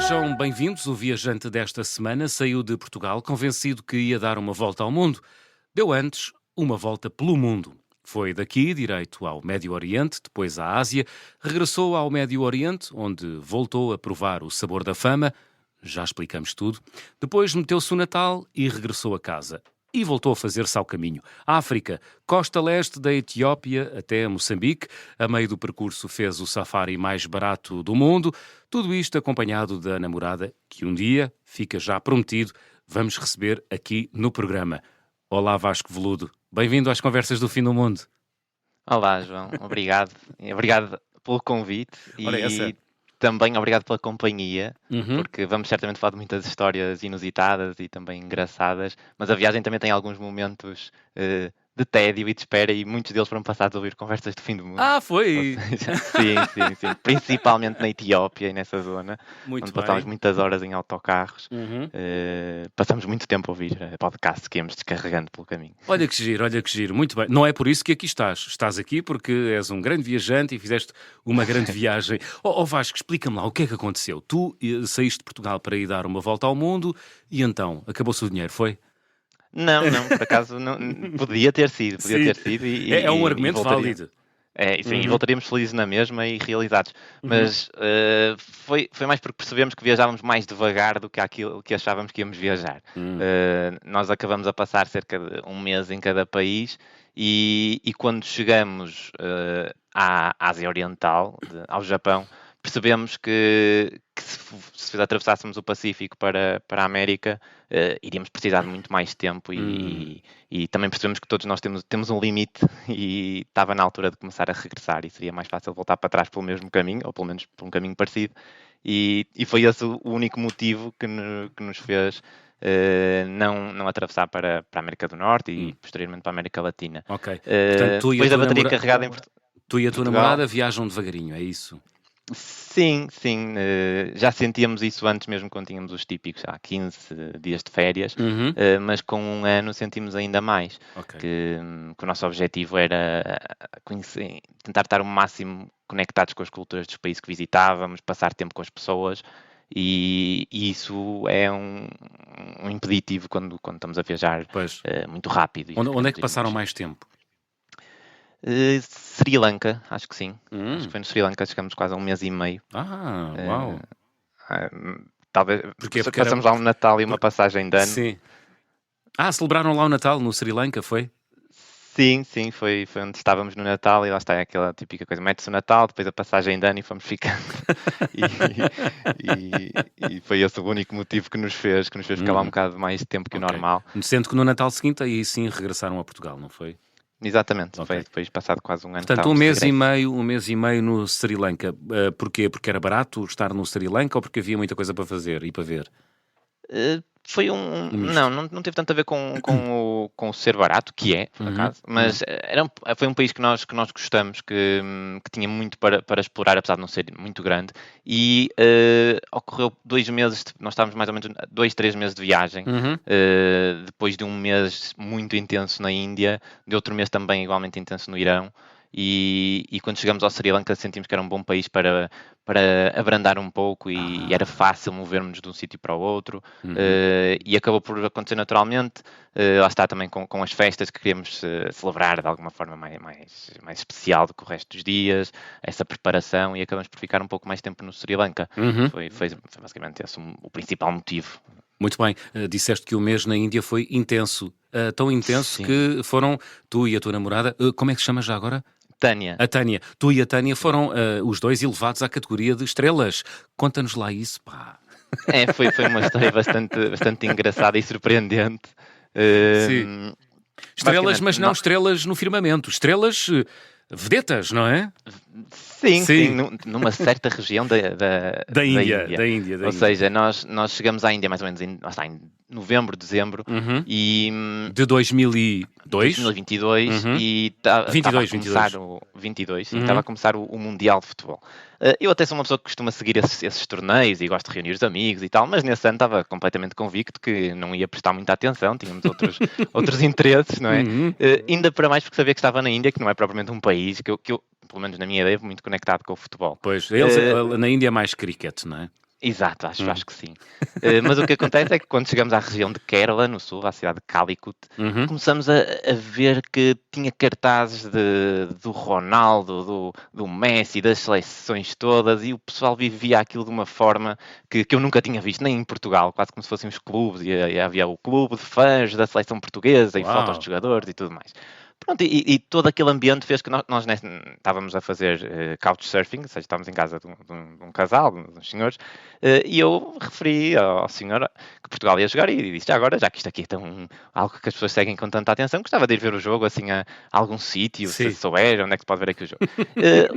Sejam bem-vindos. O viajante desta semana saiu de Portugal convencido que ia dar uma volta ao mundo. Deu antes uma volta pelo mundo. Foi daqui direito ao Médio Oriente, depois à Ásia, regressou ao Médio Oriente, onde voltou a provar o sabor da fama, já explicamos tudo. Depois meteu-se o Natal e regressou a casa. E voltou a fazer-se ao caminho. África, costa leste da Etiópia até Moçambique. A meio do percurso fez o safari mais barato do mundo. Tudo isto acompanhado da namorada, que um dia, fica já prometido, vamos receber aqui no programa. Olá, Vasco Veludo. Bem-vindo às Conversas do Fim do Mundo. Olá, João. Obrigado. Obrigado pelo convite e também obrigado pela companhia, porque vamos certamente falar de muitas histórias inusitadas e também engraçadas, mas a viagem também tem alguns momentos de tédio e de espera e muitos deles foram passados a ouvir conversas do fim do mundo. Ah, foi? Sim. Principalmente na Etiópia e nessa zona, onde passámos muitas horas em autocarros. Passamos muito tempo a ouvir podcasts que íamos descarregando pelo caminho. Olha que giro, muito bem. Não é por isso que aqui estás. Estás aqui porque és um grande viajante e fizeste uma grande viagem. Vasco, explica-me lá, o que é que aconteceu? Tu saíste de Portugal para ir dar uma volta ao mundo e então, acabou-se o dinheiro, foi? Não, por acaso não, podia ter sido. É um argumento válido. Sim, e voltaríamos felizes na mesma e realizados. Mas foi mais porque percebemos que viajávamos mais devagar do que aquilo que achávamos que íamos viajar. Nós acabamos a passar cerca de um mês em cada país e quando chegamos à Ásia Oriental, ao Japão, percebemos que se atravessássemos o Pacífico para a América, iríamos precisar de muito mais tempo e também percebemos que todos nós temos um limite e estava na altura de começar a regressar e seria mais fácil voltar para trás pelo mesmo caminho, ou pelo menos por um caminho parecido, e foi esse o único motivo que nos fez não atravessar para a América do Norte e posteriormente para a América Latina. Ok. Portanto, depois da bateria carregada em Portugal. Tu e a tua namorada viajam devagarinho, é isso? Sim, já sentíamos isso antes mesmo quando tínhamos os típicos 15 dias de férias, mas com um ano sentimos ainda mais, que o nosso objetivo era conhecer, tentar estar o máximo conectados com as culturas dos países que visitávamos, passar tempo com as pessoas e isso é um impeditivo quando estamos a viajar muito rápido. Onde é que passaram mais tempo? Sri Lanka, acho que sim. Acho que foi no Sri Lanka, chegamos quase a um mês e meio. Uau! Talvez porque passamos lá um Natal e uma passagem de ano. Sim. Celebraram lá o Natal no Sri Lanka, foi? Sim, foi onde estávamos no Natal e lá está aquela típica coisa, mete-se o Natal, depois a passagem de ano e fomos ficando. e foi esse o único motivo que nos fez ficar lá um bocado mais tempo que o normal. Sendo que no Natal seguinte aí sim regressaram a Portugal, não foi? Exatamente, foi depois passado quase um ano. Portanto, um mês e meio no Sri Lanka. Porquê? Porque era barato estar no Sri Lanka ou porque havia muita coisa para fazer e para ver? Foi não teve tanto a ver com o ser barato, que é, por acaso, mas foi um país que nós gostamos, que tinha muito para explorar, apesar de não ser muito grande, e ocorreu 2 meses, nós estávamos mais ou menos 2-3 meses de viagem, depois de um mês muito intenso na Índia, de outro mês também igualmente intenso no Irão, e quando chegamos ao Sri Lanka sentimos que era um bom país para abrandar um pouco e era fácil movermos de um sítio para o outro, e acabou por acontecer naturalmente. Lá está também com as festas que queríamos celebrar de alguma forma mais especial do que o resto dos dias, essa preparação, e acabamos por ficar um pouco mais tempo no Sri Lanka. Foi basicamente esse o principal motivo. Muito bem, disseste que o mês na Índia foi intenso, tão intenso que foram tu e a tua namorada, como é que se chama já agora? Tânia. A Tânia. Tu e a Tânia foram os dois elevados à categoria de estrelas. Conta-nos lá isso, pá. Foi uma história bastante engraçada e surpreendente. Sim. Estrelas, mas não estrelas no firmamento. Estrelas vedetas, não é? Sim. Numa certa região da Índia. Ou seja, nós chegamos à Índia mais ou menos em novembro, dezembro de 2022 e estava a começar o Mundial de Futebol. Eu até sou uma pessoa que costuma seguir esses torneios e gosto de reunir os amigos e tal, mas nesse ano estava completamente convicto que não ia prestar muita atenção, tínhamos outros interesses, não é? Ainda para mais porque sabia que estava na Índia, que não é propriamente um país que eu pelo menos na minha ideia, muito conectado com o futebol. Pois, na Índia é mais cricket, não é? Exato, acho que sim. Mas o que acontece é que quando chegamos à região de Kerala, no sul, à cidade de Calicut, Uhum. começamos a ver que tinha cartazes do Ronaldo, do Messi, das seleções todas, e o pessoal vivia aquilo de uma forma que eu nunca tinha visto, nem em Portugal, quase como se fossem os clubes, e havia o clube de fãs da seleção portuguesa, e fotos de Uau! jogadores e tudo mais. Pronto, e todo aquele ambiente fez que nós estávamos a fazer couchsurfing, ou seja, estávamos em casa de um casal, de uns senhores, e eu referi ao senhor que Portugal ia jogar e disse, já que isto aqui é algo que as pessoas seguem com tanta atenção, gostava de ir ver o jogo assim a algum sítio, se Sim. souber onde é que se pode ver aqui o jogo.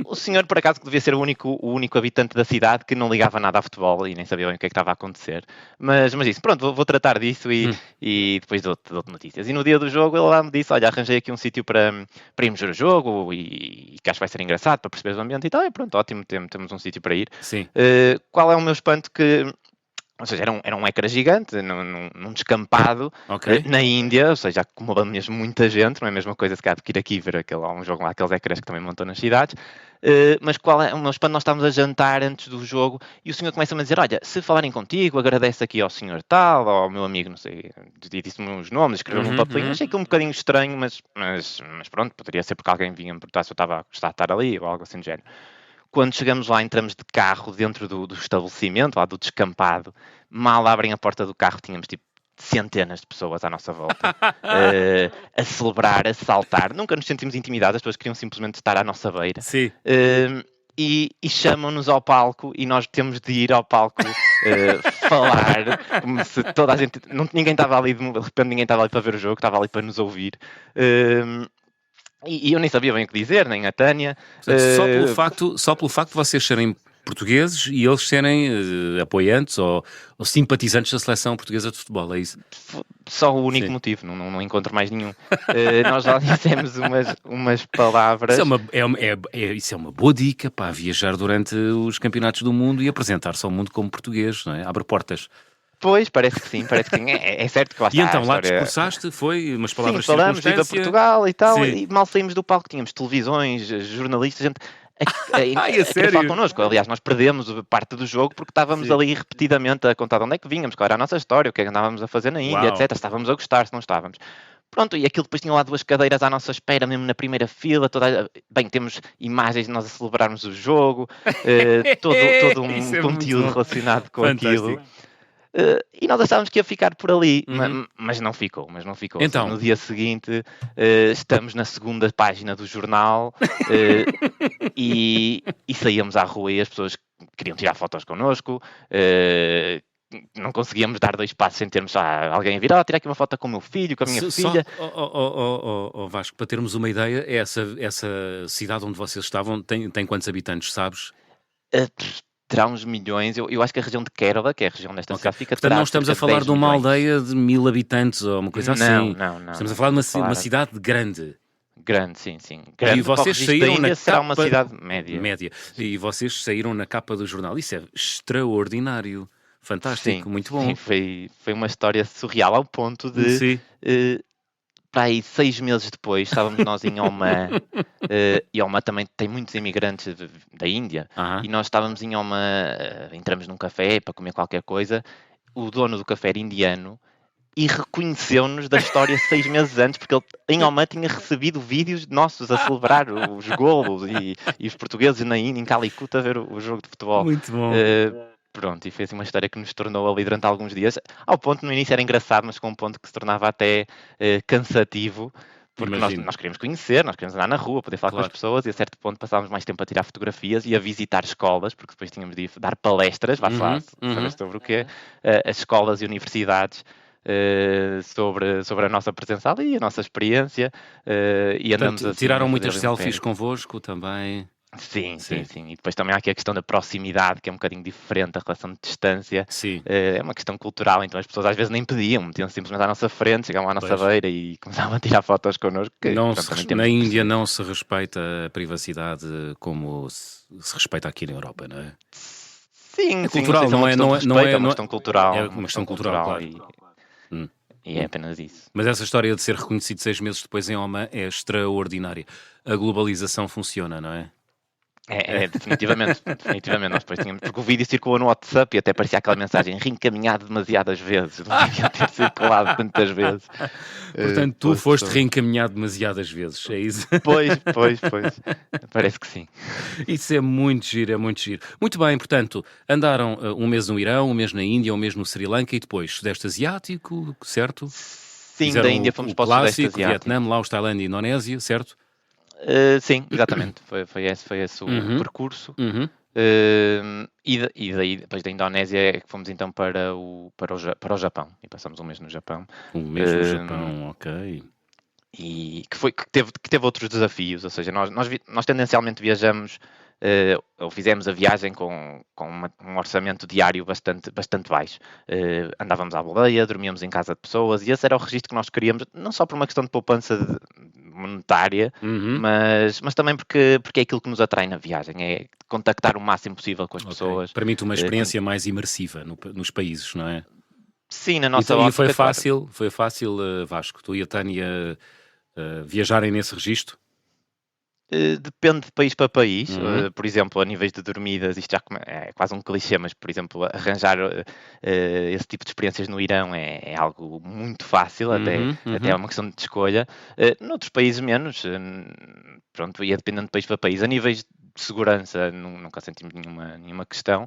O senhor, por acaso, que devia ser o único habitante da cidade que não ligava nada a futebol e nem sabia bem o que é que estava a acontecer, mas disse, pronto, vou tratar disso e depois dou-te notícias. E no dia do jogo ele lá me disse, olha, arranjei aqui um sítio para irmos ver o jogo e que acho que vai ser engraçado para perceberes o ambiente e tal, e pronto, ótimo, temos um sítio para ir. Sim. Qual é o meu espanto ou seja, era um ecrã gigante, num descampado, Ok. na Índia, ou seja, acumula mesmo muita gente, não é a mesma coisa se calhar de ir aqui ver um jogo lá, aqueles ecrãs que também montam nas cidades, mas qual é o meu espanto? Nós estávamos a jantar antes do jogo e o senhor começa-me a dizer, olha, se falarem contigo, agradece aqui ao senhor tal, ou ao meu amigo, não sei, disse-me os nomes, escreveu num papelinho, achei aquilo um bocadinho estranho, mas pronto, poderia ser porque alguém vinha me perguntar se eu estava a gostar de estar ali, ou algo assim do género. Quando chegamos lá, entramos de carro dentro do estabelecimento, lá do descampado, mal abrem a porta do carro, tínhamos tipo centenas de pessoas à nossa volta, a celebrar, a saltar. Nunca nos sentimos intimidados, as pessoas queriam simplesmente estar à nossa beira. Sim. E chamam-nos ao palco e nós temos de ir ao palco falar, como se toda a gente. Ninguém estava ali, de repente ninguém estava ali para ver o jogo, estava ali para nos ouvir. E eu nem sabia bem o que dizer, nem a Tânia. Portanto, só pelo facto de vocês serem portugueses e eles serem apoiantes ou simpatizantes da seleção portuguesa de futebol, é isso? Só o único Sim. motivo, não encontro mais nenhum. Nós lá dissemos umas palavras. Isso é uma boa dica para viajar durante os campeonatos do mundo e apresentar-se ao mundo como português, não é? Abre portas. Pois, parece que sim. É certo que lá está. E então, lá história... discursaste, foi umas palavras Sim, de falamos, viva circunstância. Portugal e tal, Sim. e mal saímos do palco, tínhamos televisões, jornalistas, gente a querer sério? falar connosco. Aliás, nós perdemos parte do jogo porque estávamos Sim. ali repetidamente a contar de onde é que vínhamos, qual era a nossa história, o que é que andávamos a fazer na Índia, Uau. etc. Estávamos a gostar, se não estávamos. Pronto, e aquilo depois tinha lá 2 cadeiras à nossa espera, mesmo na primeira fila. Bem, temos imagens de nós a celebrarmos o jogo, todo um Isso é conteúdo muito bom. relacionado com Fantástico. aquilo. E nós achávamos que ia ficar por ali, Uhum. mas não ficou. Então. No dia seguinte, estamos na segunda página do jornal e saíamos à rua e as pessoas queriam tirar fotos connosco. Não conseguíamos dar 2 passos sem termos alguém a vir, tirar aqui uma foto com o meu filho, com a minha filha. Vasco, para termos uma ideia, essa cidade onde vocês estavam tem quantos habitantes, sabes? Terá uns milhões. Eu acho que a região de Kerala, que é a região desta cidade, fica. Portanto, não estamos a falar de uma aldeia de 1000 habitantes ou uma coisa assim. Não. Estamos a falar de uma cidade grande. Grande, sim. Grande. E vocês saíram na será capa... uma cidade média. E vocês saíram na capa do jornal. Isso é extraordinário. Fantástico, Sim, muito bom. Sim, foi uma história surreal ao ponto de... para aí 6 meses depois, estávamos nós em Oman, e Oman também tem muitos imigrantes da Índia, e nós estávamos em Oman, entramos num café para comer qualquer coisa, o dono do café era indiano, e reconheceu-nos da história 6 meses antes, porque ele em Oman tinha recebido vídeos nossos a celebrar os golos, e os portugueses em Calicut a ver o jogo de futebol. Muito bom. Pronto, e foi assim uma história que nos tornou ali durante alguns dias, ao ponto no início era engraçado, mas com um ponto que se tornava até cansativo, porque nós queríamos conhecer, nós queríamos andar na rua, poder falar com as pessoas, e a certo ponto passávamos mais tempo a tirar fotografias e a visitar escolas, porque depois tínhamos de dar palestras, saber sobre o quê, as escolas e universidades, sobre a nossa presença ali, a nossa experiência, e andamos assim, tiraram muitas selfies convosco também. Sim. E depois também há aqui a questão da proximidade, que é um bocadinho diferente da relação de distância. Sim. É uma questão cultural, então as pessoas às vezes nem pediam, metiam-se simplesmente à nossa frente, chegavam à nossa beira e começavam a tirar fotos connosco. Na Índia não se respeita a privacidade como se respeita aqui na Europa, não é? Sim, cultural, não é uma questão cultural. É uma questão cultural, claro. E é apenas isso. Mas essa história de ser reconhecido 6 meses depois em Oman é extraordinária. A globalização funciona, não é? Definitivamente, definitivamente. Nós depois tínhamos, porque o vídeo circulou no WhatsApp e até parecia aquela mensagem reencaminhado demasiadas vezes. Não devia ter circulado tantas vezes. Portanto, tu foste reencaminhado demasiadas vezes, é isso? Pois. Parece que sim. Isso é muito giro, é muito giro. Muito bem, portanto, andaram um mês no Irão, um mês na Índia, um mês no Sri Lanka e depois Sudeste Asiático, certo? Sim, Fizeram da Índia fomos o para o Sudeste clássico, Asiático. Vietnã, Laos, Tailândia e Indonésia, certo? Sim, exatamente. Foi esse o percurso. E daí, depois da Indonésia, é que fomos então para o Japão. E passamos um mês no Japão. Um mês no Japão, ok. E que teve outros desafios, ou seja, nós tendencialmente viajamos, ou fizemos a viagem com um orçamento diário bastante baixo. Andávamos à boleia, dormíamos em casa de pessoas, e esse era o registro que nós queríamos, não só por uma questão de poupança monetária, mas também porque é aquilo que nos atrai na viagem, é contactar o máximo possível com as pessoas. Permite uma experiência mais imersiva nos países, não é? Sim, na nossa ótica. E foi fácil, Vasco, tu e a Tânia viajarem nesse registro? Depende de país para país. Por exemplo, a níveis de dormidas, isto já é quase um clichê, mas, por exemplo, arranjar esse tipo de experiências no Irão é algo muito fácil, até é uma questão de escolha. Noutros países menos, pronto, ia dependendo de país para país. A níveis de segurança, nunca sentimos nenhuma questão,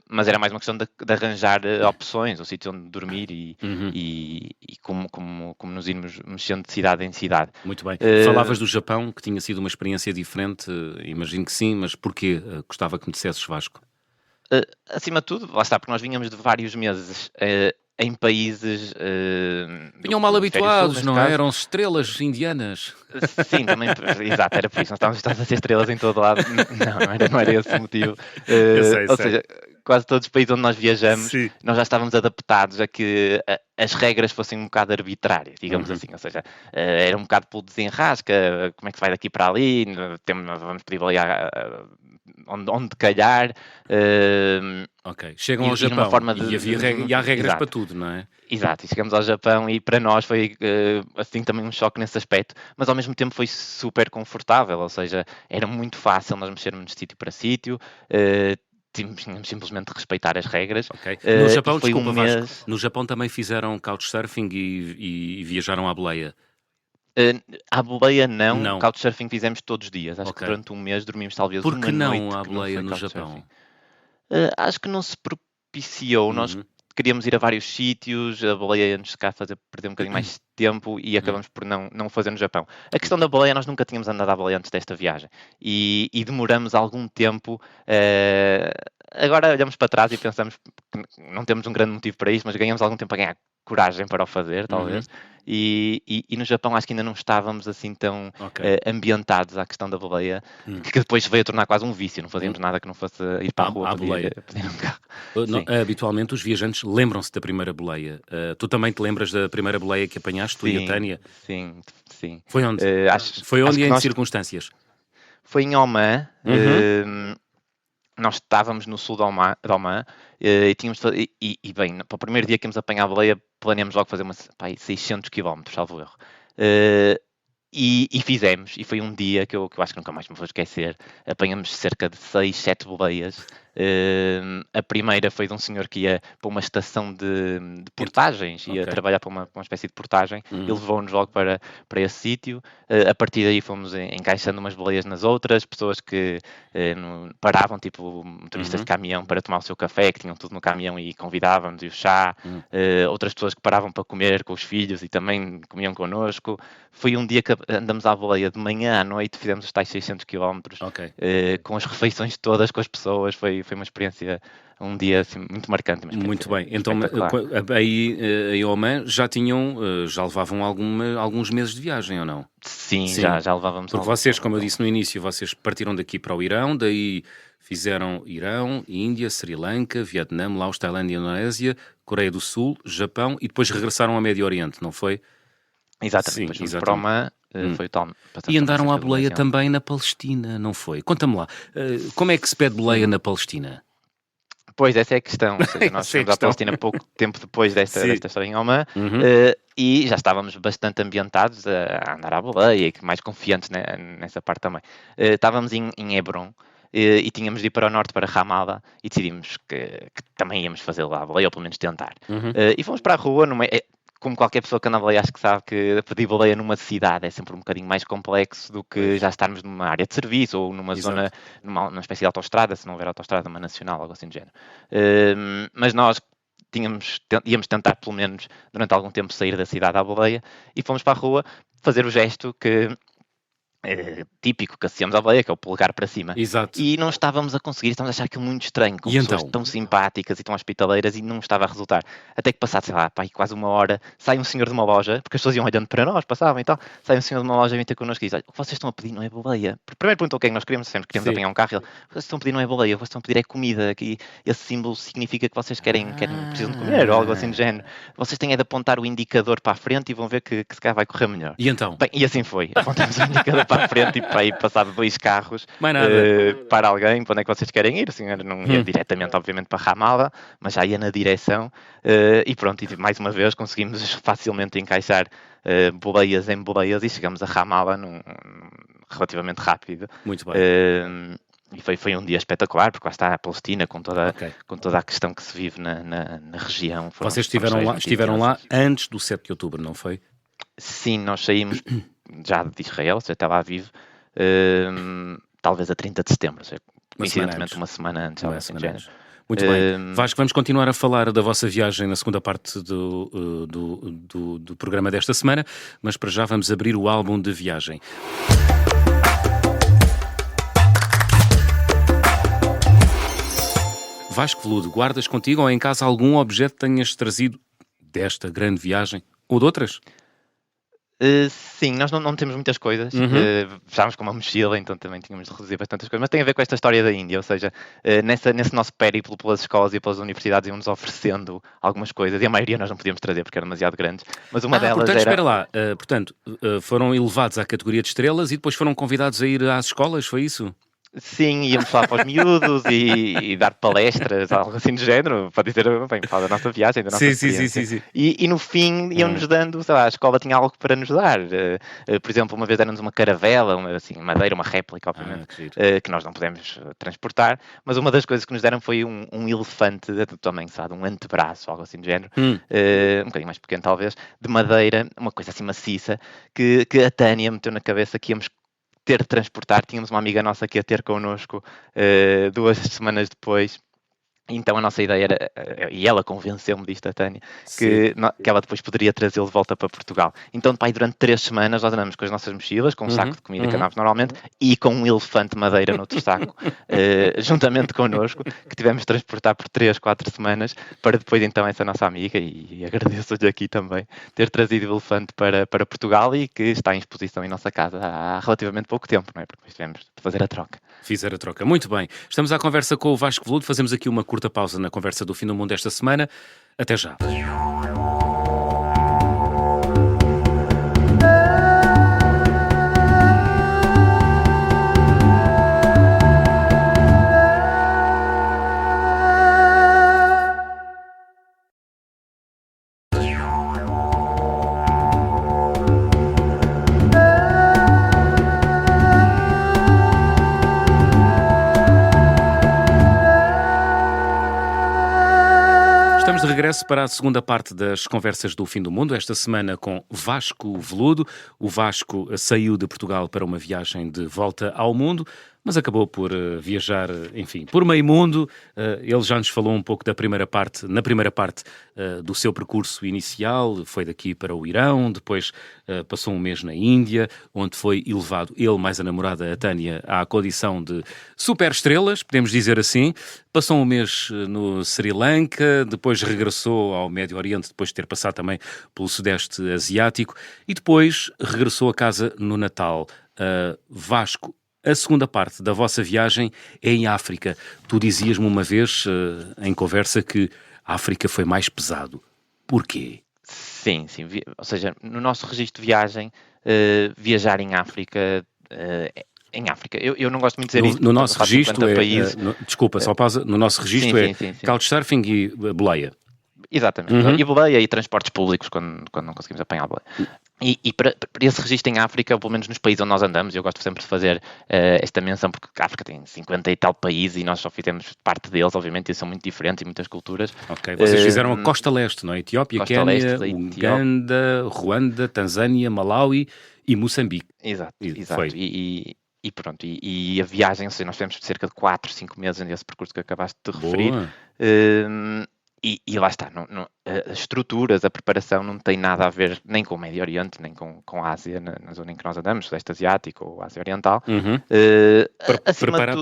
mas era mais uma questão de arranjar opções, o sítio onde dormir e como nos irmos mexendo de cidade em cidade. Muito bem. Falavas do Japão, que tinha sido uma experiência diferente, imagino que sim, mas porquê? Gostava que me dissesses, Vasco. Acima de tudo, lá está, porque nós vinhamos de vários meses em países... Vinham mal habituados, não é? Eram estrelas indianas. Sim, também, exato, era por isso. Nós estávamos a ser estrelas em todo lado. Não era esse o motivo. Ou seja, quase todos os países onde nós viajamos, nós já estávamos adaptados a que as regras fossem um bocado arbitrárias, digamos assim. Ou seja, era um bocado pelo desenrasca, como é que se vai daqui para ali, vamos pedir ali onde calhar. Chegam ao Japão e há regras para tudo, não é? Exato, e chegamos ao Japão e para nós foi assim também um choque nesse aspecto, mas ao mesmo tempo foi super confortável, ou seja, era muito fácil nós mexermos de sítio para sítio, tínhamos simplesmente de respeitar as regras. No Japão, desculpa, Vasco, no Japão também fizeram couchsurfing e viajaram à boleia? À boleia não. Couchsurfing fizemos todos os dias, acho que durante um mês dormimos talvez uma noite. Por que não à boleia no Japão? Acho que não se propiciou, nós queríamos ir a vários sítios, a boleia ia-nos cá perder um bocadinho mais de tempo e acabamos por não fazer no Japão. A questão da boleia, nós nunca tínhamos andado à boleia antes desta viagem e demoramos algum tempo. Agora olhamos para trás e pensamos que não temos um grande motivo para isso, mas ganhamos algum tempo a ganhar coragem para o fazer, talvez. E no Japão acho que ainda não estávamos assim tão ambientados à questão da boleia, que depois veio a tornar quase um vício, não fazíamos nada que não fosse ir para a rua pedir um carro. Habitualmente os viajantes lembram-se da primeira boleia. Tu também te lembras da primeira boleia que apanhaste, tu e a Tânia? Sim. Foi onde? Foi onde e em que circunstâncias? Foi em Oman. Nós estávamos no sul de Oman e tínhamos bem, para o primeiro dia que íamos apanhar a boleia, planeamos logo fazer 600 km, salvo erro. E fizemos, e foi um dia que eu acho que nunca mais me vou esquecer. Apanhamos cerca de 6, 7 boleias. A primeira foi de um senhor que ia para uma estação de portagens, ia trabalhar para uma espécie de portagem. Ele levou-nos logo para esse sítio. A partir daí fomos encaixando umas boleias nas outras, pessoas que paravam, tipo motoristas de caminhão, para tomar o seu café, que tinham tudo no caminhão e convidávamos, e o chá. Outras pessoas que paravam para comer com os filhos e também comiam connosco. Foi um dia que andamos à boleia de manhã à noite, fizemos os tais 600 km, com as refeições todas com as pessoas. Foi uma experiência, um dia assim, muito marcante. Muito bem, então aí em Oman já levavam alguns meses de viagem, ou não? Sim. Já levávamos. Porque vocês, como eu disse no início, vocês partiram daqui para o Irão, daí fizeram Irão, Índia, Sri Lanka, Vietnã, Laos, Tailândia, Indonésia, Coreia do Sul, Japão e depois regressaram ao Médio Oriente, não foi? Exatamente, depois para o Oman. Foi tal, e andaram à boleia também na Palestina, não foi? Conta-me lá, como é que se pede boleia na Palestina? Pois, essa é a questão. Ou seja, nós Essa é a chegamos à questão. Palestina pouco tempo depois desta Sim. história em Omã, Uhum. e já estávamos bastante ambientados a andar à boleia e mais confiantes nessa parte também. Estávamos em Hebron. E tínhamos de ir para o norte, para Ramala, e decidimos que também íamos fazer lá a boleia, ou pelo menos tentar. Uhum. E fomos para a rua, como qualquer pessoa que anda a boleia, acho que sabe que pedir boleia numa cidade é sempre um bocadinho mais complexo do que Pois. já estarmos numa área de serviço ou numa Exato. zona, numa espécie de autoestrada, se não houver autoestrada, uma nacional, algo assim do género. Mas nós íamos tentar, pelo menos, durante algum tempo, sair da cidade à boleia, e fomos para a rua fazer o gesto típico que associamos à boleia, que é o polegar para cima. Exato. E não estávamos a conseguir, estávamos a achar aquilo muito estranho, com E pessoas então? tão simpáticas e tão hospitaleiras, e não estava a resultar. Até que passado, sei lá, pá, aí quase uma hora, sai um senhor de uma loja, porque as pessoas iam olhando para nós, passavam e tal, sai um senhor de uma loja e vem ter connosco e diz: olha, o que vocês estão a pedir não é boleia. Primeiro perguntou o que é que nós queríamos, sempre queríamos Sim. apanhar um carro, e ele: vocês estão a pedir não é boleia, vocês estão a pedir é comida, que esse símbolo significa que vocês precisam de comer, ou algo assim do género. Vocês têm é de apontar o indicador para a frente e vão ver que se calhar vai correr melhor. E então? Bem, e assim foi. Apontamos o indicador para a frente e para aí passado 2 carros Mais nada. para alguém, para onde é que vocês querem ir? O senhor não ia diretamente, obviamente, para Ramala, mas já ia na direção. E pronto, e mais uma vez conseguimos facilmente encaixar boleias em boleias e chegamos a Ramala relativamente rápido. Muito bem. E foi um dia espetacular, porque lá está a Palestina, com toda Ok. a questão que se vive na região. Vocês estiveram lá antes do 7 de outubro, não foi? Sim, nós saímos já de Israel, já estava a vivo, talvez a 30 de setembro, ou seja, coincidentemente uma semana antes. Uma semana antes. Muito bem. Vasco, vamos continuar a falar da vossa viagem na segunda parte do programa desta semana, mas para já vamos abrir o álbum de viagem. Vasco Veludo, guardas contigo ou em casa algum objeto que tenhas trazido desta grande viagem ou de outras? Sim, nós não temos muitas coisas. Uhum. Estávamos com uma mochila, então também tínhamos de reduzir bastantes coisas. Mas tem a ver com esta história da Índia, ou seja, nesse nosso périplo pelas escolas e pelas universidades iam-nos oferecendo algumas coisas e a maioria nós não podíamos trazer porque eram demasiado grandes. Mas uma delas portanto, era... espera lá. Foram elevados à categoria de estrelas e depois foram convidados a ir às escolas, foi isso? Sim, íamos falar para os miúdos e dar palestras, algo assim do género, para dizer, bem, falar da nossa viagem, da nossa experiência. Sim. E no fim iam-nos dando, sei lá, a escola tinha algo para nos dar. Por exemplo, uma vez deram-nos uma caravela, madeira, uma réplica, obviamente, que nós não pudemos transportar, mas uma das coisas que nos deram foi um elefante do tamanho, sabe, um antebraço, algo assim do género, um bocadinho mais pequeno talvez, de madeira, uma coisa assim maciça, que a Tânia meteu na cabeça que íamos ter de transportar. Tínhamos uma amiga nossa que ia ter connosco 2 semanas depois. Então a nossa ideia era, e ela convenceu-me disto, a Tânia, que ela depois poderia trazê-lo de volta para Portugal. Então, pai, durante 3 semanas nós andamos com as nossas mochilas, com um saco de comida que andávamos normalmente, e com um elefante de madeira no outro saco, juntamente connosco, que tivemos de transportar por 3, 4 semanas, para depois então essa nossa amiga, e agradeço-lhe aqui também, ter trazido o elefante para Portugal e que está em exposição em nossa casa há relativamente pouco tempo, não é? Porque depois tivemos de fazer a troca. Fizer a troca. Muito bem. Estamos à conversa com o Vasco Veludo. Fazemos aqui uma curta pausa na conversa do Fim do Mundo esta semana. Até já. Estamos de regresso para a segunda parte das conversas do Fim do Mundo, esta semana com Vasco Veludo. O Vasco saiu de Portugal para uma viagem de volta ao mundo, mas acabou por viajar, enfim, por meio mundo. Ele já nos falou um pouco na primeira parte do seu percurso inicial. Foi daqui para o Irão, depois passou um mês na Índia, onde foi elevado ele mais a namorada, a Tânia, à condição de superestrelas, podemos dizer assim. Passou um mês no Sri Lanka, depois regressou ao Médio Oriente, depois de ter passado também pelo Sudeste Asiático, e depois regressou a casa no Natal. Vasco, a segunda parte da vossa viagem é em África. Tu dizias-me uma vez, em conversa, que a África foi mais pesado. Porquê? Sim. Ou seja, no nosso registro de viagem, viajar em África em África. Eu não gosto muito de dizer isto, No nosso faço registro 50 países. desculpa, só pausa. No nosso registro Sim. Couchsurfing e boleia. Exatamente. E boleia e transportes públicos quando não conseguimos apanhar a boleia. E para esse registro em África, ou pelo menos nos países onde nós andamos, eu gosto sempre de fazer esta menção, porque a África tem 50 e tal países e nós só fizemos parte deles, obviamente, e são muito diferentes e muitas culturas. Ok, vocês fizeram a Costa Leste, não é? Etiópia, Costa Quénia, Leste da Etiópia. Uganda, Ruanda, Tanzânia, Malawi e Moçambique. Exato. Foi. E pronto, e a viagem, ou seja, nós fizemos cerca de 4, 5 meses nesse percurso que acabaste de referir. E lá está, as estruturas, a preparação não tem nada a ver nem com o Médio Oriente, nem com a Ásia, na zona em que nós andamos, Sudeste Asiático ou Ásia Oriental.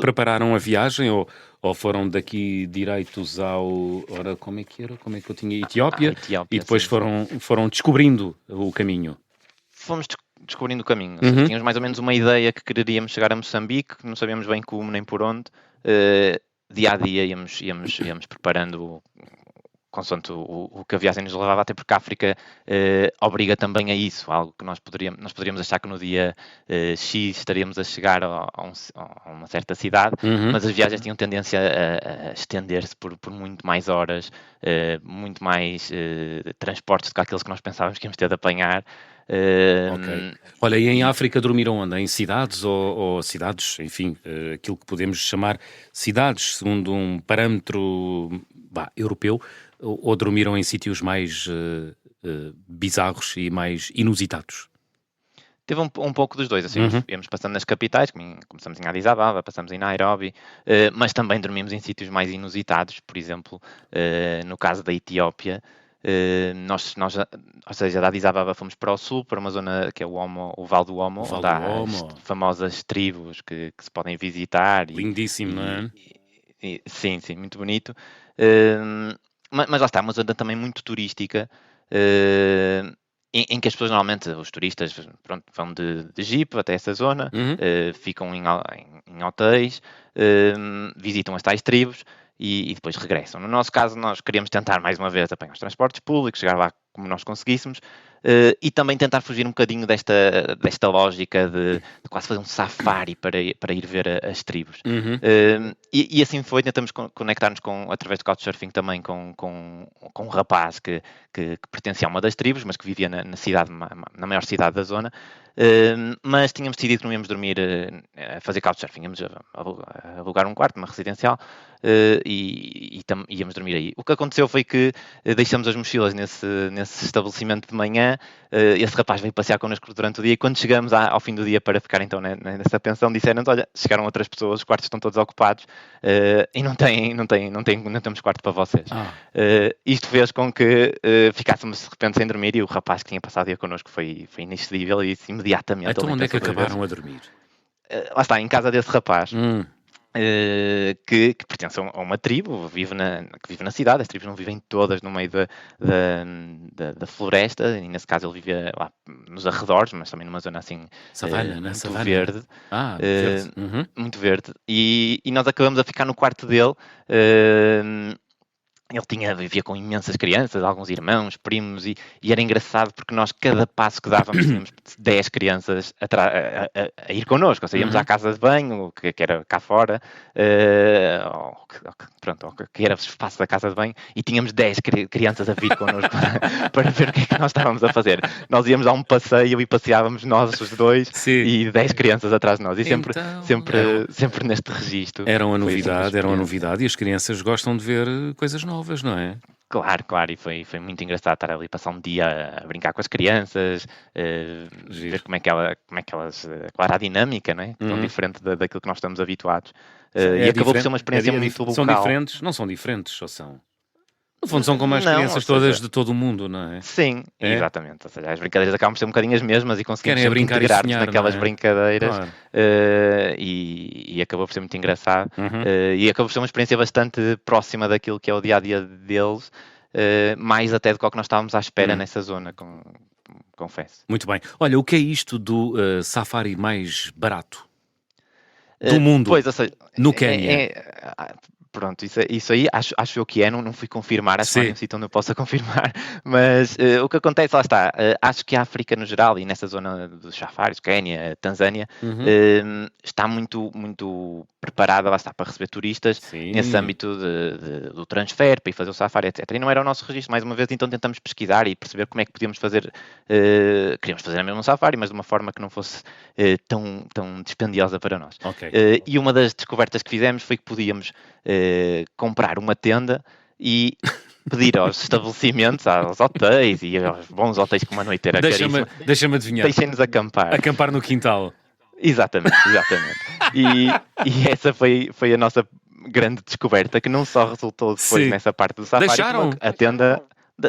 Prepararam a viagem ou foram daqui direitos ao... Ora, como é que era? Como é que eu tinha? Etiópia, e depois foram descobrindo o caminho? Fomos descobrindo o caminho. Ou seja, tínhamos mais ou menos uma ideia que quereríamos chegar a Moçambique, não sabíamos bem como nem por onde. Dia a dia íamos preparando consoante o que a viagem nos levava, até porque a África obriga também a isso, algo que nós poderíamos achar que no dia X estaríamos a chegar a uma certa cidade, mas as viagens tinham tendência a estender-se por muito mais horas, muito mais transportes do que aqueles que nós pensávamos que íamos ter de apanhar. Ok. Olha, e em África dormiram onde? Em cidades ou cidades, enfim, aquilo que podemos chamar cidades, segundo um parâmetro europeu, ou dormiram em sítios mais bizarros e mais inusitados? Teve um pouco dos dois, assim, íamos passando nas capitais, começamos em Addis Ababa, passamos em Nairobi, mas também dormimos em sítios mais inusitados, por exemplo, no caso da Etiópia, ou seja, da Addis Ababa fomos para o sul, para uma zona que é o Vale do Omo, onde há as famosas tribos que se podem visitar. Lindíssimo, não é? Sim, muito bonito. Mas lá está, uma zona também muito turística, em que as pessoas normalmente, os turistas, pronto, vão de Jeep até essa zona, ficam em hotéis, visitam as tais tribos e depois regressam. No nosso caso, nós queríamos tentar mais uma vez apanhar os transportes públicos, chegar lá como nós conseguíssemos, e também tentar fugir um bocadinho desta lógica de quase fazer um safari para ir ver as tribos. E assim foi, tentamos conectar-nos através do Couchsurfing também com um rapaz que pertencia a uma das tribos, mas que vivia na maior cidade da zona, mas tínhamos decidido que não íamos dormir a fazer Couchsurfing, íamos alugar um quarto numa residencial e íamos dormir aí. O que aconteceu foi que deixamos as mochilas nesse estabelecimento de manhã. Esse rapaz veio passear connosco durante o dia e quando chegamos ao fim do dia para ficar então nessa pensão, disseram-nos: olha, chegaram outras pessoas, os quartos estão todos ocupados e não temos quarto para vocês. Isto fez com que ficássemos de repente sem dormir e o rapaz que tinha passado o dia connosco foi inexcedível e disse imediatamente... Então onde é que acabaram a dormir? Lá está, em casa desse rapaz. Que pertence a uma tribo, que vive na cidade. As tribos não vivem todas no meio da floresta, e nesse caso ele vivia lá nos arredores, mas também numa zona assim muito verde. Verde. Muito verde. E nós acabamos a ficar no quarto dele. Ele vivia com imensas crianças, alguns irmãos, primos, e era engraçado porque nós, cada passo que dávamos, tínhamos 10 crianças a ir connosco. Ou seja, íamos à casa de banho, que era cá fora, que era o espaço da casa de banho, e tínhamos 10 crianças a vir connosco para ver o que é que nós estávamos a fazer. Nós íamos a um passeio e passeávamos nós os dois, e 10 crianças atrás de nós, e sempre neste registro. Era uma novidade, e as crianças gostam de ver coisas novas, não é? Claro, e foi muito engraçado estar ali, passar um dia a brincar com as crianças, ver como é que elas, claro, a dinâmica, não é? Tão diferente daquilo que nós estamos habituados. E acabou por ser uma experiência muito local. São diferentes? Não são diferentes, ou são? No fundo são como as crianças todas de todo o mundo, não é? Sim, exatamente. Ou seja, as brincadeiras acabam por ser um bocadinho as mesmas e conseguimos sempre brincar integrar-nos sonhar, naquelas brincadeiras. Claro. E acabou por ser muito engraçado. E acabou por ser uma experiência bastante próxima daquilo que é o dia-a-dia deles, mais até do que nós estávamos à espera nessa zona, confesso. Muito bem. Olha, o que é isto do safari mais barato do mundo? Pois, ou seja, no Quénia? Pronto, isso aí acho eu que não fui confirmar, acho que não é um sítio onde eu possa confirmar, mas o que acontece, lá está, acho que a África no geral e nessa zona dos safaris, Quénia, Tanzânia, está muito, muito preparada, lá está, para receber turistas nesse âmbito do transfer, para ir fazer o safari, etc. E não era o nosso registro, mais uma vez, então tentamos pesquisar e perceber como é que podíamos fazer, queríamos fazer a mesma safari, mas de uma forma que não fosse tão dispendiosa para nós. E uma das descobertas que fizemos foi que podíamos comprar uma tenda e pedir aos estabelecimentos, aos hotéis e aos bons hotéis com uma noiteira caríssima. Deixa-me adivinhar. Deixem-nos acampar. Acampar no quintal. Exatamente. E essa foi a nossa grande descoberta, que não só resultou depois nessa parte do safari, como a tenda...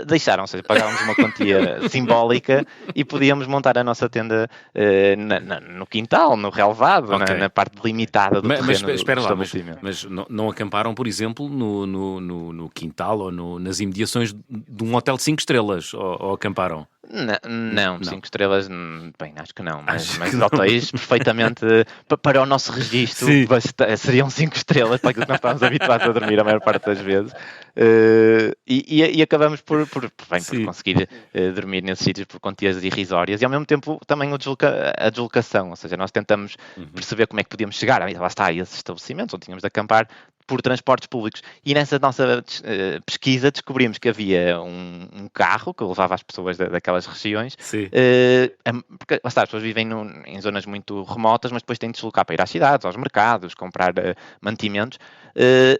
Deixaram, ou seja, pagávamos uma quantia simbólica e podíamos montar a nossa tenda no quintal, no relevado, na parte delimitada do terreno. Mas espera lá, mas não acamparam, por exemplo, no quintal ou nas imediações de um hotel de 5 estrelas, ou acamparam? Não, 5 estrelas, bem, acho que não, mas hotéis perfeitamente para o nosso registro seriam 5 estrelas para aquilo que nós estávamos habituados a dormir a maior parte das vezes. E acabamos por conseguir dormir nesses sítios por quantias irrisórias e ao mesmo tempo também a deslocação, ou seja, nós tentamos perceber como é que podíamos chegar a esses estabelecimentos onde tínhamos de acampar por transportes públicos. E nessa nossa pesquisa descobrimos que havia um carro que levava as pessoas daquelas regiões, porque as pessoas vivem em zonas muito remotas, mas depois têm de deslocar para ir às cidades, aos mercados, comprar mantimentos,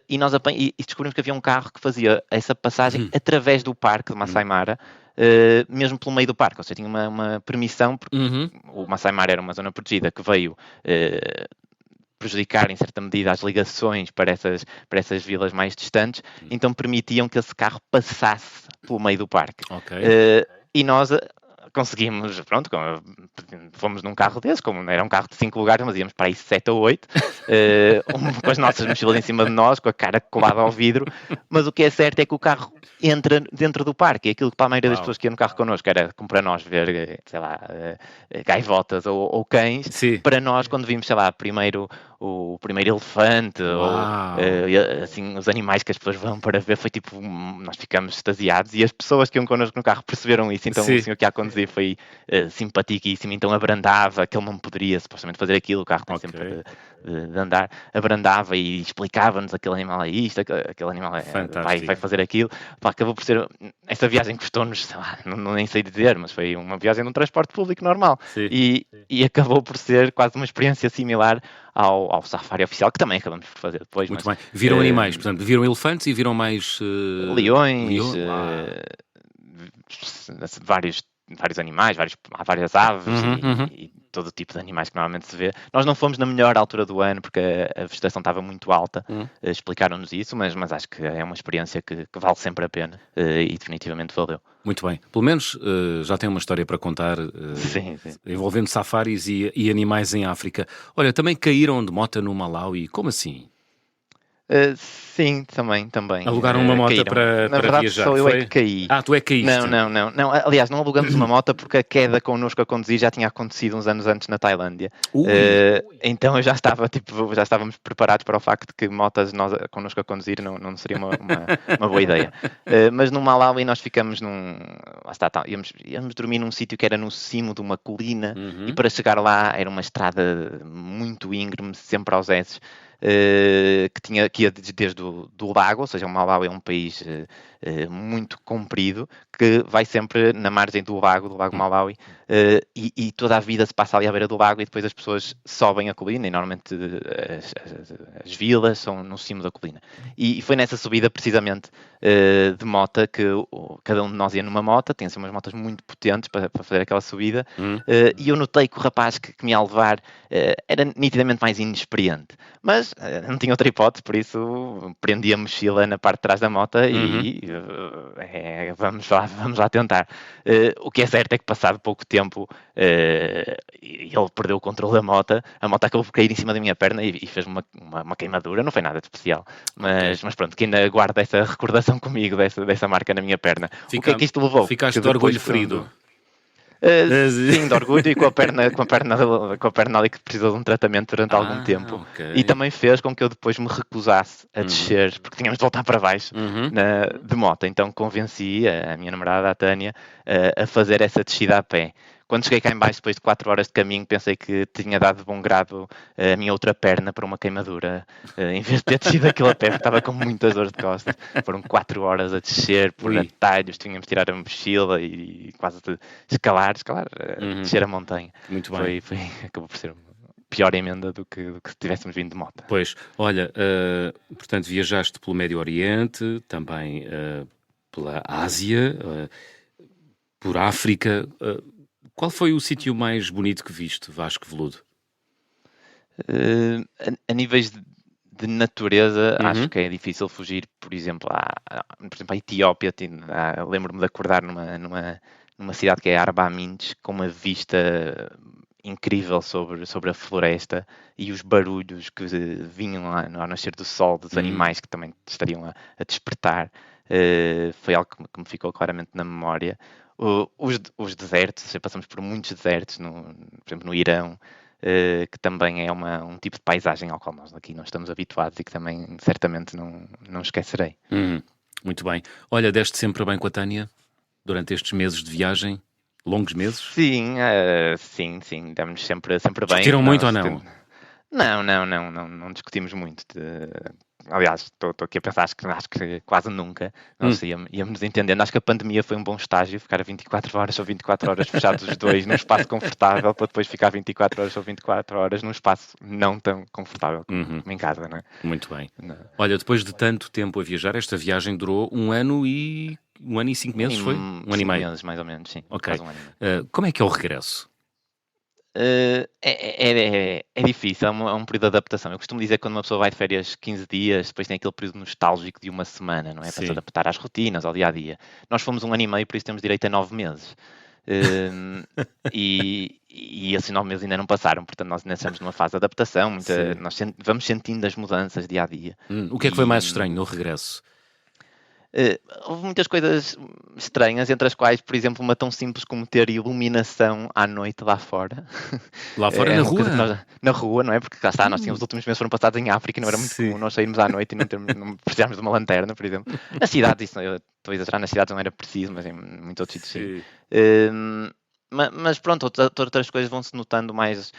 e nós descobrimos que havia um carro que fazia essa passagem através do parque de Masai Mara, mesmo pelo meio do parque, ou seja, tinha uma permissão, porque o Masai Mara era uma zona protegida que veio prejudicar em certa medida as ligações para essas vilas mais distantes, então permitiam que esse carro passasse pelo meio do parque. E nós conseguimos, fomos num carro desse, como era um carro de 5 lugares, mas íamos para aí 7 ou 8, com as nossas mochilas em cima de nós, com a cara colada ao vidro, mas o que é certo é que o carro entra dentro do parque, e aquilo que para a maioria das pessoas que iam no carro connosco era como para nós ver, sei lá, gaivotas ou cães, para nós quando vimos, sei lá, o primeiro elefante, ou assim, os animais que as pessoas vão para ver, foi tipo, nós ficamos extasiados, e as pessoas que iam connosco no carro perceberam isso, então o senhor que ia a conduzir foi simpaticíssimo, então abrandava que ele não poderia supostamente fazer aquilo, o carro tem sempre de andar, abrandava e explicava-nos aquele animal é isto, aquele animal vai fazer aquilo. Acabou por ser, essa viagem custou-nos, sei lá, nem sei dizer, mas foi uma viagem num transporte público normal, e acabou por ser quase uma experiência similar ao safari oficial, que também acabamos por fazer depois. Muito bem. Viram animais, portanto, viram elefantes e viram mais... leões, vários animais, várias aves e todo tipo de animais que normalmente se vê. Nós não fomos na melhor altura do ano porque a vegetação estava muito alta, explicaram-nos isso, mas acho que é uma experiência que vale sempre a pena e definitivamente valeu. Muito bem. Pelo menos já tem uma história para contar envolvendo safaris e animais em África. Olha, também caíram de moto no Malawi. Como assim? Sim, também. Alugaram uma moto para viajar? Só eu é que caí. Tu é que caíste? Não. Aliás, não alugamos uma moto porque a queda connosco a conduzir já tinha acontecido uns anos antes na Tailândia. Então já estávamos preparados para o facto de que motas connosco a conduzir não seria uma boa ideia. Mas no Malawi nós ficamos íamos dormir num sítio que era no cimo de uma colina e para chegar lá era uma estrada muito íngreme, sempre aos esses. Que ia desde do lago, ou seja, o Malawi é um país muito comprido, que vai sempre na margem do lago Malawi, e toda a vida se passa ali à beira do lago e depois as pessoas sobem a colina, e normalmente as vilas são no cimo da colina. E foi nessa subida, precisamente, de moto, que cada um de nós ia numa moto, tinha umas motas muito potentes para fazer aquela subida, e eu notei que o rapaz que me ia levar era nitidamente mais inexperiente, mas não tinha outra hipótese, por isso prendi a mochila na parte de trás da moto e vamos lá tentar. O que é certo é que passado pouco tempo ele perdeu o controle da moto, a moto acabou por cair em cima da minha perna e fez uma queimadura, não foi nada de especial, mas pronto, que ainda guarda essa recordação comigo dessa marca na minha perna. O que é que isto levou? Ficaste de orgulho ferido? Sim, de orgulho e com a perna ali que precisou de um tratamento durante algum tempo. Ok. E também fez com que eu depois me recusasse a descer, porque tínhamos de voltar para baixo de moto. Então convenci a minha namorada, a Tânia, a fazer essa descida a pé. Quando cheguei cá em baixo, depois de 4 horas de caminho, pensei que tinha dado de bom grado a minha outra perna para uma queimadura, em vez de ter descido aquilo a pé, porque estava com muitas dores de costas. Foram 4 horas a descer por Ui. atalhos, tínhamos de tirar a mochila e quase de escalar, descer a montanha. Muito bem. Acabou por ser pior emenda do que se tivéssemos vindo de moto. Pois, olha, portanto, viajaste pelo Médio Oriente, também pela Ásia, por África. Qual foi o sítio mais bonito que viste, Vasco Veludo? A níveis de natureza, acho que é difícil fugir, por exemplo, à Etiópia. Lembro-me de acordar numa cidade que é Arbamintes, com uma vista incrível sobre a floresta e os barulhos que vinham lá ao nascer do sol, dos animais que também estariam a despertar. Foi algo que me ficou claramente na memória. Os desertos, passamos por muitos desertos, por exemplo, no Irão, que também é um tipo de paisagem ao qual nós aqui não estamos habituados e que também certamente não esquecerei. Muito bem. Olha, deste sempre bem com a Tânia durante estes meses de viagem? Longos meses? Sim, sim, demos sempre bem. Discutiram muito ou não? Não discutimos muito. Aliás, estou aqui a pensar, acho que quase nunca nós íamos entendendo. Acho que a pandemia foi um bom estágio, ficar 24 horas ou 24 horas fechados os dois num espaço confortável, para depois ficar 24 horas ou 24 horas num espaço não tão confortável como em casa, não é? Muito bem. Não. Olha, depois de tanto tempo a viajar, esta viagem durou 1 ano e 5 meses, foi? 1 ano e meio? Meses, mais ou menos, sim. Ok. Um ano e meio. Como é que é o regresso? É difícil, é um período de adaptação. Eu costumo dizer que quando uma pessoa vai de férias 15 dias, depois tem aquele período nostálgico de uma semana, não é? Para se adaptar às rotinas, ao dia-a-dia. Nós fomos 1 ano e meio, por isso temos direito a 9 meses. E esses 9 meses ainda não passaram, portanto nós ainda estamos numa fase de adaptação. Nós vamos sentindo as mudanças dia-a-dia. O que é que foi mais estranho no regresso? Houve muitas coisas estranhas, entre as quais, por exemplo, uma tão simples como ter iluminação à noite lá fora. Lá fora, na rua? Na rua, não é? Porque cá está, nós tínhamos os últimos meses foram passados em África e não era muito comum nós sairmos à noite e não precisarmos de uma lanterna, por exemplo. Nas cidades, eu estou a exagerar, nas cidades não era preciso, mas em muitos outros sítios sim. Mas pronto, outras coisas vão-se notando mais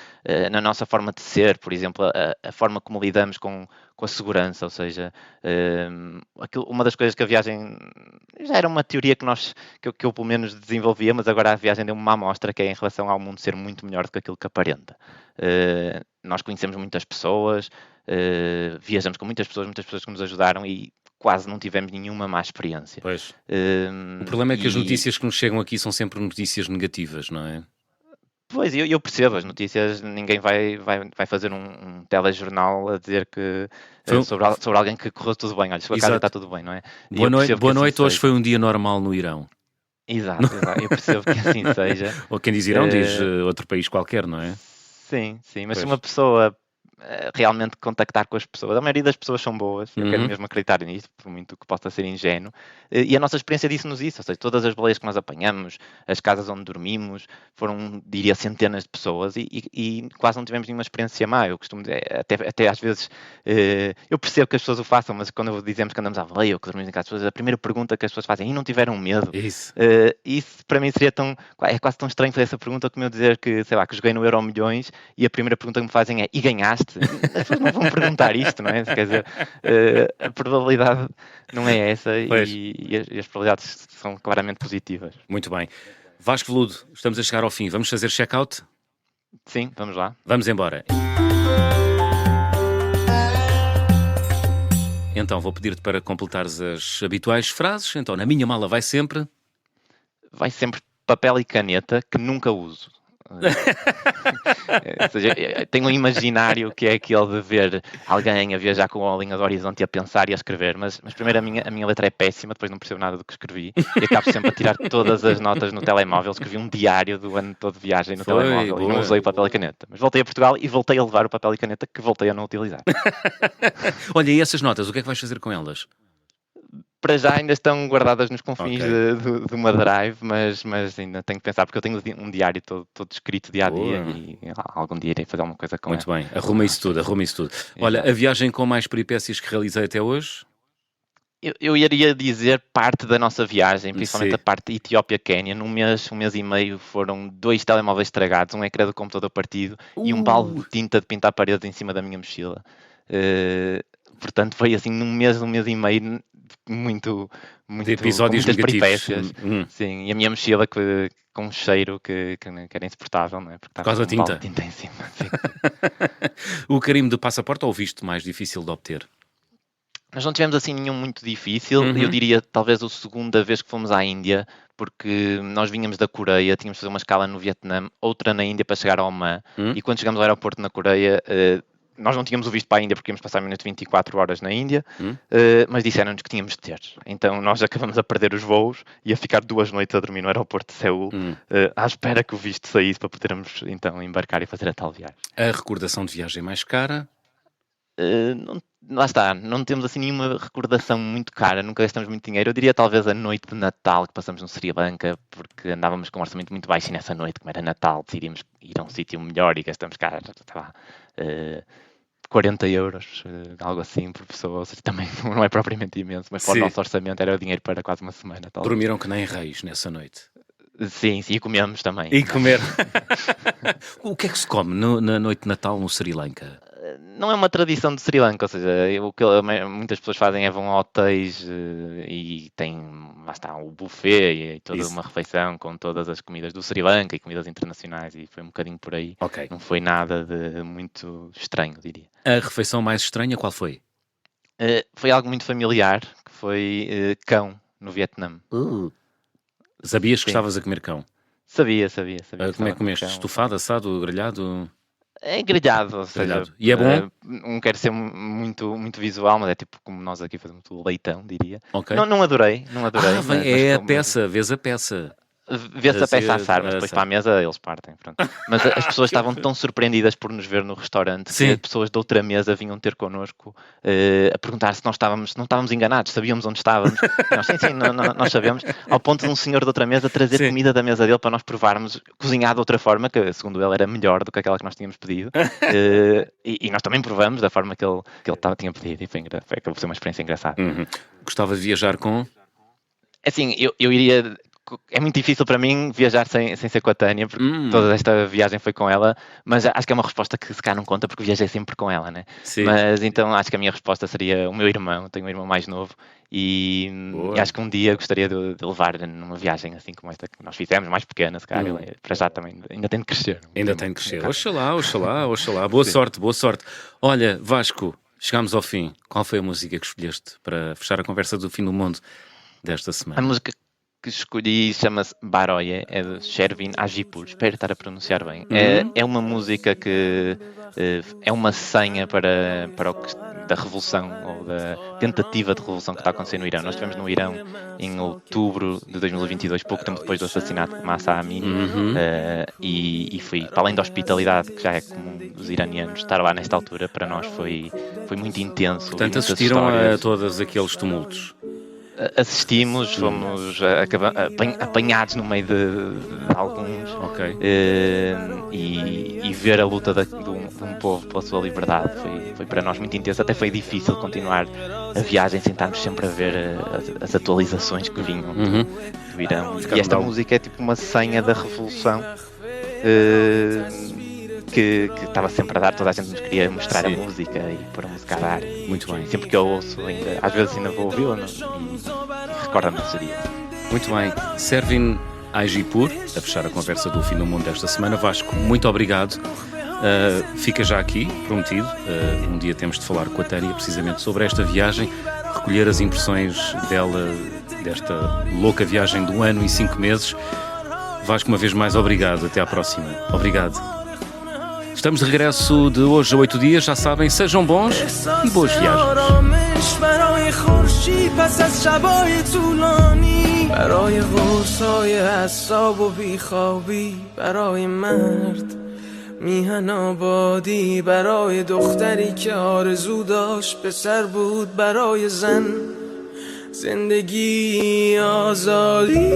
na nossa forma de ser, por exemplo, a forma como lidamos com a segurança, ou seja, uma das coisas que a viagem já era uma teoria que eu pelo menos desenvolvia, mas agora a viagem deu-me uma amostra que é em relação ao mundo ser muito melhor do que aquilo que aparenta. Nós conhecemos muitas pessoas, viajamos com muitas pessoas que nos ajudaram e quase não tivemos nenhuma má experiência. Pois. O problema é que as notícias que nos chegam aqui são sempre notícias negativas, não é? Pois, eu percebo, as notícias, ninguém vai fazer um telejornal a dizer que sobre alguém que correu tudo bem, olha, sua casa está tudo bem, não é? Boa noite, hoje foi um dia normal no Irão. Exato, eu percebo que assim seja. Ou quem diz Irão diz outro país qualquer, não é? Sim, mas se uma pessoa realmente contactar com as pessoas, a maioria das pessoas são boas, eu quero mesmo acreditar nisso, por muito que possa ser ingênuo, e a nossa experiência disse-nos isso, ou seja, todas as baleias que nós apanhamos, as casas onde dormimos, foram, diria, centenas de pessoas e quase não tivemos nenhuma experiência má. Eu costumo dizer, até às vezes, eu percebo que as pessoas o façam, mas quando dizemos que andamos à baleia ou que dormimos em casa das pessoas, a primeira pergunta que as pessoas fazem, e não tiveram medo? Isso para mim seria é quase tão estranho fazer essa pergunta como eu dizer que, sei lá, que joguei no Euro Milhões e a primeira pergunta que me fazem é, e ganhaste? As pessoas não vão perguntar isto, não é? Quer dizer, a probabilidade não é essa e as probabilidades são claramente positivas. Muito bem. Vasco Veludo, estamos a chegar ao fim. Vamos fazer check-out? Sim, vamos lá. Vamos embora. Então, vou pedir-te para completares as habituais frases. Então, na minha mala vai sempre papel e caneta que nunca uso. Ou seja, tenho um imaginário que é aquele de ver alguém a viajar com a linha do horizonte e a pensar e a escrever, mas primeiro a minha letra é péssima, depois não percebo nada do que escrevi e acabo sempre a tirar todas as notas no telemóvel. Escrevi um diário do ano todo de viagem no telemóvel e não usei o papel e caneta, mas voltei a Portugal e voltei a levar o papel e caneta que voltei a não utilizar. Olha, e essas notas, o que é que vais fazer com elas? para já ainda estão guardadas nos confins Ok. de uma drive, mas ainda tenho que pensar, porque eu tenho um diário todo escrito dia a dia Boa. e algum dia irei fazer alguma coisa com Muito ela. bem, arruma isso tudo, arruma isso tudo. Olha, Exato. a viagem com mais peripécias que realizei até hoje? Eu iria dizer parte da nossa viagem, principalmente Sim. a parte Etiópia-Quénia. Um mês e meio foram 2 telemóveis estragados, um ecrã do computador partido e um balde Uh, de tinta de pintar paredes em cima da minha mochila. Eh, Portanto, foi assim um mês e meio muito, de com episódios muitas negativos. peripécias. Sim, e a minha mochila com um cheiro que era insuportável, não é? Porque Por estava causa da com um balde tinta. de tinta em cima. Sim. O carimbo de passaporte ou o visto mais difícil de obter? Nós não tivemos assim nenhum muito difícil. Eu Uhum. diria talvez a segunda vez que fomos à Índia, porque nós vinhamos da Coreia, tínhamos de fazer uma escala no Vietnã, outra na Índia para chegar ao Oman, Hum? e quando chegamos ao aeroporto na Coreia, nós não tínhamos o visto para a Índia porque íamos passar menos de 24 horas na Índia, Hum? mas disseram-nos que tínhamos de ter. Então nós acabamos a perder os voos e a ficar 2 noites a dormir no aeroporto de Seul, Hum. à espera que o visto saísse para podermos então embarcar e fazer a tal viagem. A recordação de viagem mais cara? Lá está, não temos assim nenhuma recordação muito cara, nunca gastamos muito dinheiro. Eu diria talvez a noite de Natal que passamos no Sri Lanka, porque andávamos com um orçamento muito baixo e nessa noite, como era Natal, decidimos ir a um sítio melhor e gastamos cá, sei lá, 40 euros, algo assim por pessoa, ou seja, também não é propriamente imenso, mas para o Sim. nosso orçamento era dinheiro para quase uma semana. Talvez. Dormiram que nem reis nessa noite. Sim, e comemos também. E comer. O que é que se come na noite de Natal no Sri Lanka? Não é uma tradição de Sri Lanka, ou seja, o que muitas pessoas fazem é vão a hotéis e tem, lá está, o buffet e toda Isso. uma refeição com todas as comidas do Sri Lanka e comidas internacionais e foi um bocadinho por aí. Ok. Não foi nada de muito estranho, diria. A refeição mais estranha qual foi? Foi algo muito familiar, que foi cão no Vietnã. Sabias que Sim. estavas a comer cão? Sabia. Como é que estava a comeste? comer cão. Estufado, assado, grelhado? É grelhado, ou seja, Grelhado. E é bom? não quero ser muito visual, mas é tipo como nós aqui fazemos o leitão, diria. Ok. Não adorei, Ah, mas é a como- peça, vês a peça. Vê-se a peça a assar, mas Assim, depois para a mesa eles partem. Pronto. Mas as pessoas estavam tão surpreendidas por nos ver no restaurante Sim. que pessoas de outra mesa vinham ter connosco a perguntar se não estávamos enganados, sabíamos onde estávamos. E nós, sim, nós sabemos. Ao ponto de um senhor de outra mesa trazer Sim. comida da mesa dele para nós provarmos, cozinhado de outra forma, que segundo ele era melhor do que aquela que nós tínhamos pedido. E nós também provamos da forma que ele tinha pedido. E acabou por ser uma experiência engraçada. Uhum. Gostava de viajar com? Assim, eu iria. É muito difícil para mim viajar sem ser com a Tânia, porque toda esta viagem foi com ela, mas acho que é uma resposta que se cá não conta, porque viajei sempre com ela, né? Sim. Mas então acho que a minha resposta seria o meu irmão, tenho um irmão mais novo, e acho que um dia gostaria de levar numa viagem assim como esta que nós fizemos, mais pequena, se calhar, ele, para já também ainda tem de crescer. Ainda tem de crescer. Oxalá. Boa sorte. Olha, Vasco, chegámos ao fim. Qual foi a música que escolheste para fechar a conversa do fim do mundo desta A semana? música que escolhi chama-se Baroye, é de Shervin Agipur, espero estar a pronunciar bem. É uma música que é uma senha para da revolução ou da tentativa de revolução que está a acontecer no Irão. Nós estivemos no Irão em outubro de 2022, pouco tempo depois do assassinato de Mahsa Amini, e foi, para além da hospitalidade que já é comum dos iranianos, estar lá nesta altura para nós foi muito intenso. Portanto, assistiram a todos aqueles tumultos. Assistimos, fomos apanhados no meio de alguns, Ok. e ver a luta de um povo pela sua liberdade foi para nós muito intenso. Até foi difícil continuar a viagem sem estarmos sempre a ver as atualizações que vinham do Irão. E esta música é tipo uma senha da revolução que estava sempre a dar, toda a gente nos queria mostrar a música e pôr a música a dar. Muito bem. Sempre que eu ouço, às vezes ainda vou ouvi-la e recordo-me desse dia. Muito bem. Shervin Agipur, a fechar a conversa do fim do mundo desta semana. Vasco, muito obrigado. Fica já aqui, prometido. Um dia temos de falar com a Tânia precisamente sobre esta viagem, recolher as impressões dela desta louca viagem do ano e 5 meses. Vasco, uma vez mais, obrigado. Até à próxima. Obrigado. Estamos de regresso de hoje a 8 dias, já sabem, sejam bons e boas viagens. برای غرصای حساب و بیخوابی برای مرد میهن آبادی برای دختری که آرزو داشت پسر بود برای زن زندگی آزادی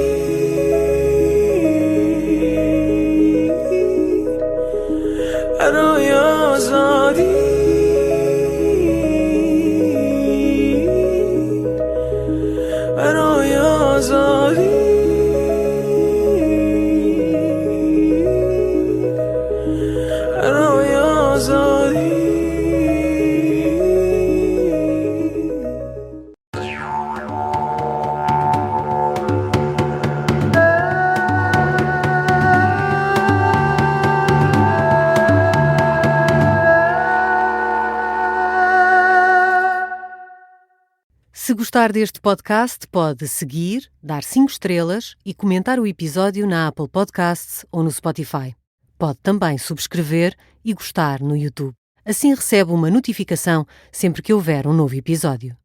برای آزادی برای آزادی برای آزادی Se gostar deste podcast, pode seguir, dar 5 estrelas e comentar o episódio na Apple Podcasts ou no Spotify. Pode também subscrever e gostar no YouTube. Assim recebe uma notificação sempre que houver um novo episódio.